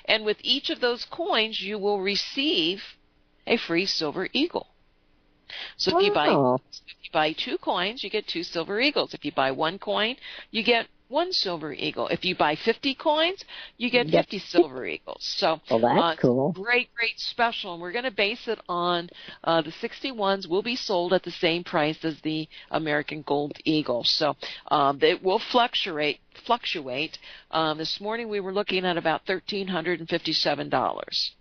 B: And with each of those coins, you will receive a free Silver Eagle. So if you buy 2 coins, you get 2 Silver Eagles. If you buy 1 coin, you get 1 Silver Eagle. If you buy 50 coins, you get 50 Silver Eagles. So
A: that's cool.
B: Great special. And we're going to base it on the 61s will be sold at the same price as the American Gold Eagle. So it will fluctuate. This morning we were looking at about $1,357.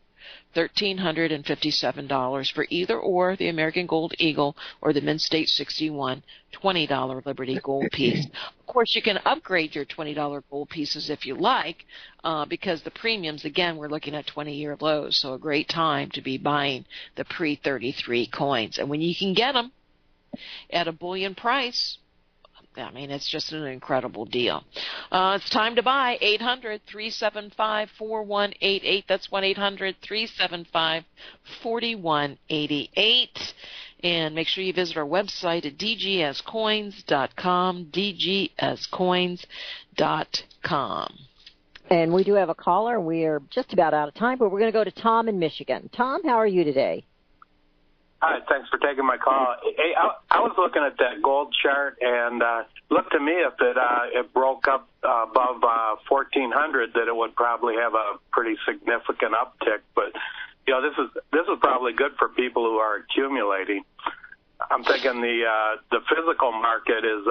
B: $1,357 for either or the American Gold Eagle or the Mint State 61 $20 Liberty Gold piece. Of course, you can upgrade your $20 gold pieces if you like, because the premiums, again, we're looking at 20-year lows, so a great time to be buying the pre-33 coins. And when you can get them at a bullion price, I mean, it's just an incredible deal. It's time to buy. 800-375-4188. That's 1-800-375-4188. And make sure you visit our website at dgscoins.com, dgscoins.com.
A: And we do have a caller. We are just about out of time, but we're going to go to Tom in Michigan. Tom, how are you today?
G: Hi, thanks for taking my call. Hey, I was looking at that gold chart, and looked to me if it broke up above 1,400, that it would probably have a pretty significant uptick. But this is probably good for people who are accumulating. I'm thinking the physical market is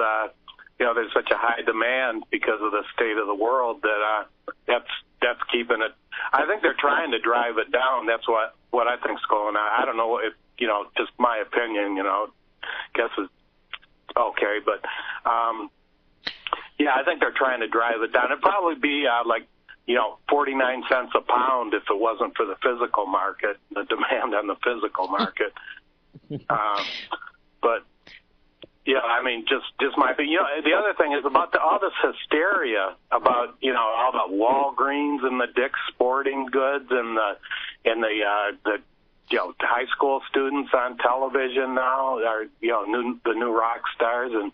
G: there's such a high demand because of the state of the world that that's keeping it. I think they're trying to drive it down. That's what I think's going on. I don't know if. Just my opinion, guess it's okay. But, I think they're trying to drive it down. It'd probably be 49 cents a pound if it wasn't for the physical market, the demand on the physical market. But, just my opinion. The other thing is about all this hysteria about, all the Walgreens and the Dick's Sporting Goods and the high school students on television now are, the new rock stars. And,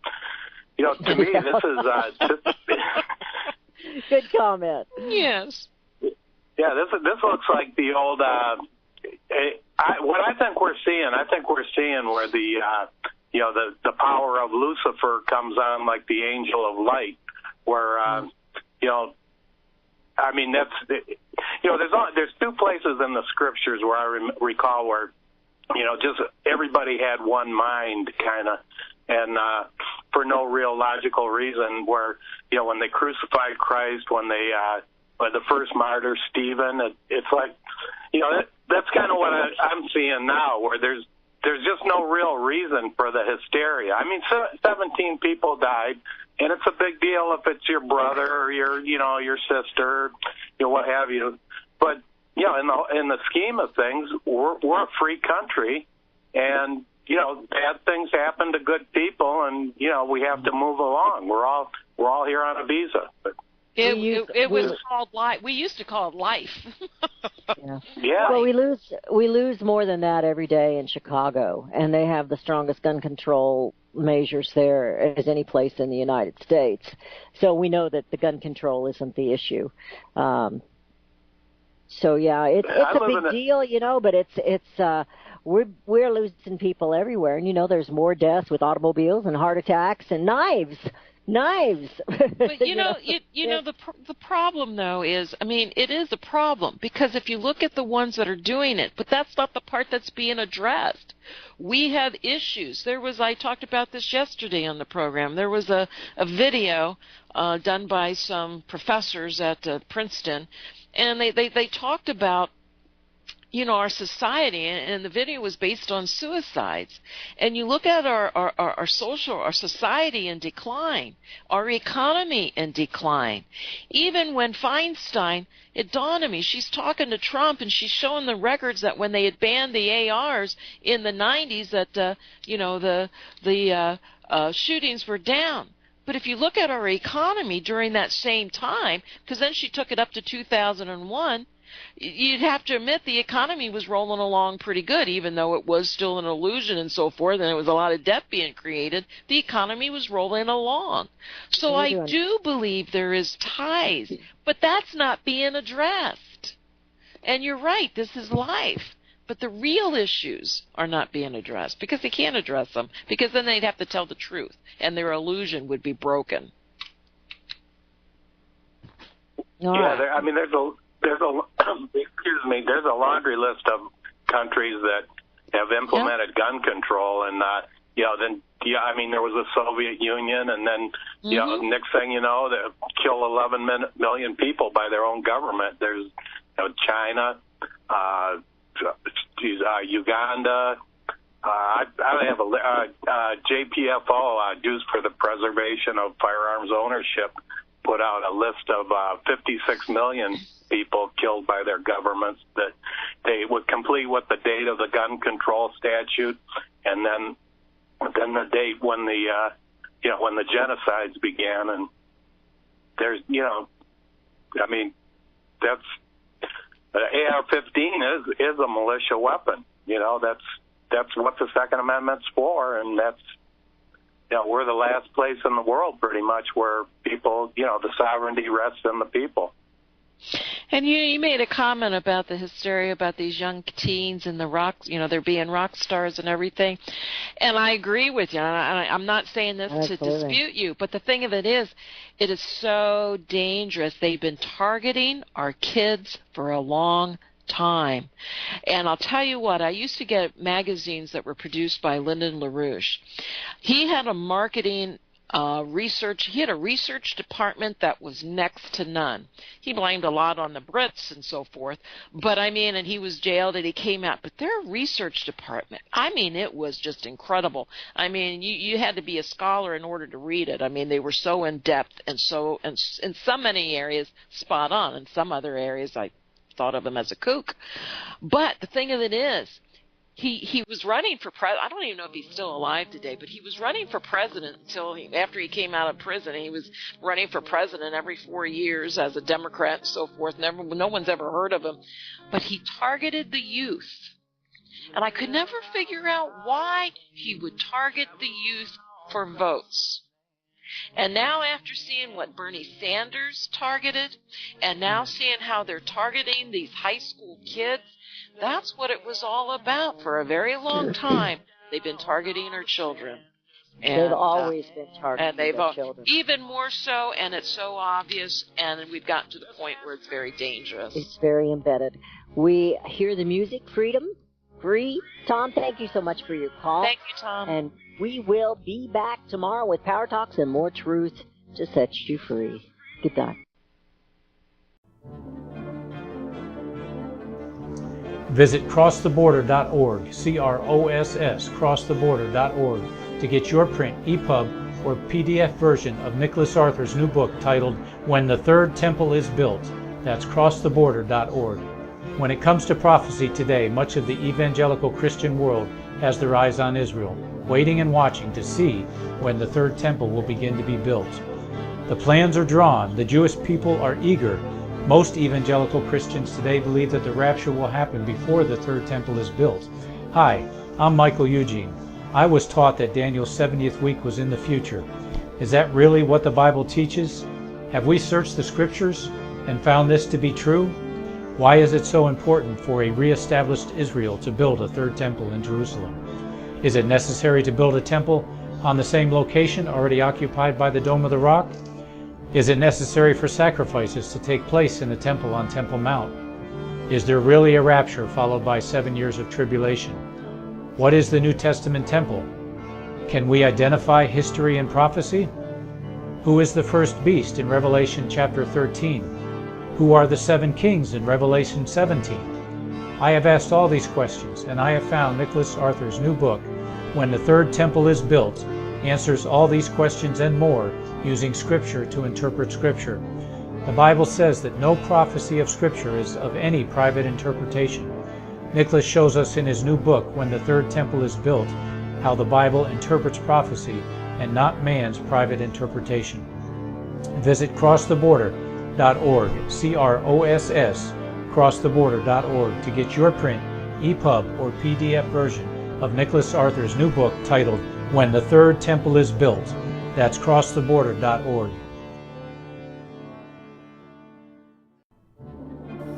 G: to me, this is,
A: good comment.
B: Yes.
G: Yeah, this looks like the old, what I think we're seeing where the power of Lucifer comes on like the angel of light, where, there's 2 places in the scriptures where I recall where, just everybody had one mind kind of, and for no real logical reason. Where, you know, when they crucified Christ, when the first martyr, Stephen, it's like, you know, that's kind of what I'm seeing now, where there's just no real reason for the hysteria. I mean, 17 people died, and it's a big deal if it's your brother or your sister, what have you. But, you know, in the scheme of things, we're a free country, and, you know, bad things happen to good people, and, you know, we have to move along. We're all here on a visa. But
B: it was called life. We used to call it life.
G: Yeah.
A: Well, we lose more than that every day in Chicago, and they have the strongest gun control measures there as any place in the United States. So we know that the gun control isn't the issue. So yeah, it's a big deal, you know. But we're losing people everywhere, and you know, there's more deaths with automobiles and heart attacks and knives. But
B: you know, the problem though is, I mean, it is a problem because if you look at the ones that are doing it, but that's not the part that's being addressed. We have issues. I talked about this yesterday on the program. There was a video done by some professors at Princeton, and they talked about, you know, our society, and the video was based on suicides. And you look at our society in decline, our economy in decline. Even when Feinstein, it dawned on me, she's talking to Trump, and she's showing the records that when they had banned the ARs in the 90s, that, the shootings were down. But if you look at our economy during that same time, because then she took it up to 2001, you'd have to admit the economy was rolling along pretty good, even though it was still an illusion and so forth, and there was a lot of debt being created. The economy was rolling along. So I do believe there is ties, but that's not being addressed. And you're right, this is life. But the real issues are not being addressed because they can't address them, because then they'd have to tell the truth, and their illusion would be broken.
G: Yeah, I mean, there's a laundry list of countries that have implemented gun control, and I mean, there was the Soviet Union, and then next thing you know, they kill 11 million people by their own government. There's China, Uganda. I have a JPFO, Jews for the Preservation of Firearms Ownership, put out a list of 56 million people killed by their governments, that they would complete with the date of the gun control statute, and then the date when the when the genocides began. And there's I mean, that's AR-15 is a militia weapon. That's what the Second Amendment's for, and that's we're the last place in the world pretty much where people, the sovereignty rests in the people.
B: And you made a comment about the hysteria about these young teens and the rock, they're being rock stars and everything. And I agree with you. I'm not saying this to dispute you, but the thing of it is so dangerous. They've been targeting our kids for a long time. And I'll tell you what, I used to get magazines that were produced by Lyndon LaRouche. He had a marketing he had a research department that was next to none. He blamed a lot on the Brits and so forth, but and he was jailed and he came out. But their research department, it was just incredible. You had to be a scholar in order to read it. They were so in depth and so, and in so many areas, spot on. In some other areas, I thought of him as a kook. But the thing of it is, he was running for president. I don't even know if he's still alive today, but he was running for president after he came out of prison. He was running for president every 4 years as a Democrat and so forth. No one's ever heard of him. But he targeted the youth. And I could never figure out why he would target the youth for votes. And now after seeing what Bernie Sanders targeted, and now seeing how they're targeting these high school kids, that's what it was all about. For a very long time, they've been targeting our children. And,
A: they've always been targeting our children.
B: Even more so, and it's so obvious, and we've gotten to the point where it's very dangerous.
A: It's very embedded. We hear the music, Freedom, free. Tom, thank you so much for your call.
B: Thank you, Tom.
A: And we will be back tomorrow with Power Talks and more truth to set you free. Good night.
H: Visit crosstheborder.org, CROSS, crosstheborder.org, to get your print, EPUB, or PDF version of Nicholas Arthur's new book titled When the Third Temple is Built. That's crosstheborder.org. When it comes to prophecy today, much of the evangelical Christian world has their eyes on Israel, waiting and watching to see when the third temple will begin to be built. The plans are drawn, the Jewish people are eager. Most evangelical Christians today believe that the rapture will happen before the third temple is built. Hi, I'm Michael Eugene. I was taught that Daniel's 70th week was in the future. Is that really what the Bible teaches? Have we searched the scriptures and found this to be true? Why is it so important for a re-established Israel to build a third temple in Jerusalem? Is it necessary to build a temple on the same location already occupied by the Dome of the Rock? Is it necessary for sacrifices to take place in the temple on Temple Mount? Is there really a rapture followed by 7 years of tribulation? What is the New Testament temple? Can we identify history and prophecy? Who is the first beast in Revelation chapter 13? Who are the 7 kings in Revelation 17? I have asked all these questions, and I have found Nicholas Arthur's new book, When the Third Temple is Built, answers all these questions and more using Scripture to interpret Scripture. The Bible says that no prophecy of Scripture is of any private interpretation. Nicholas shows us in his new book, When the Third Temple is Built, how the Bible interprets prophecy and not man's private interpretation. Visit crosstheborder.org, CROSS, crosstheborder.org, to get your print, EPUB, or PDF version of Nicholas Arthur's new book titled When the Third Temple is Built. That's crosstheborder.org.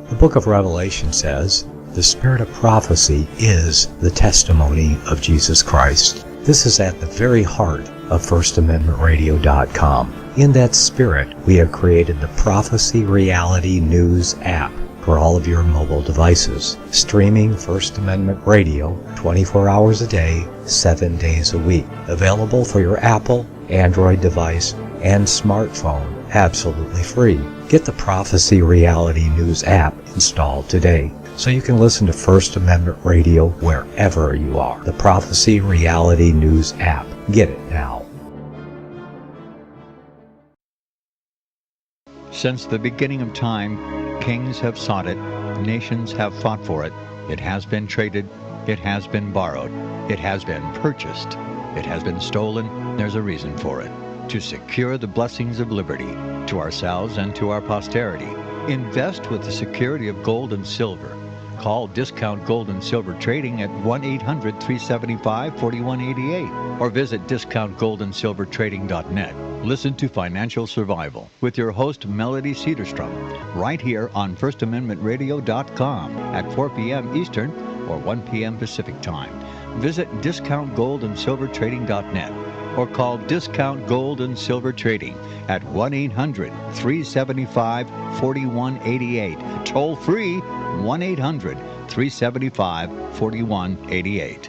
I: The book of Revelation says, the spirit of prophecy is the testimony of Jesus Christ. This is at the very heart of FirstAmendmentRadio.com. In that spirit, we have created the Prophecy Reality News app for all of your mobile devices, streaming First Amendment Radio 24 hours a day, 7 days a week. Available for your Apple, Android device, and smartphone, absolutely free. Get the Prophecy Reality News app installed today, so you can listen to First Amendment Radio wherever you are. The Prophecy Reality News app. Get it now.
C: Since the beginning of time, kings have sought it, nations have fought for it. It has been traded, it has been borrowed, it has been purchased, it has been stolen. There's a reason for it. To secure the blessings of liberty to ourselves and to our posterity. Invest with the security of gold and silver. Call Discount Gold and Silver Trading at 1-800-375-4188 or visit discountgoldandsilvertrading.net. Listen to Financial Survival with your host Melody Cedarstrom right here on FirstAmendmentRadio.com at 4 p.m. Eastern or 1 p.m. Pacific Time. Visit discountgoldandsilvertrading.net or call Discount Gold and Silver Trading at 1-800-375-4188. Toll free 1-800-375-4188.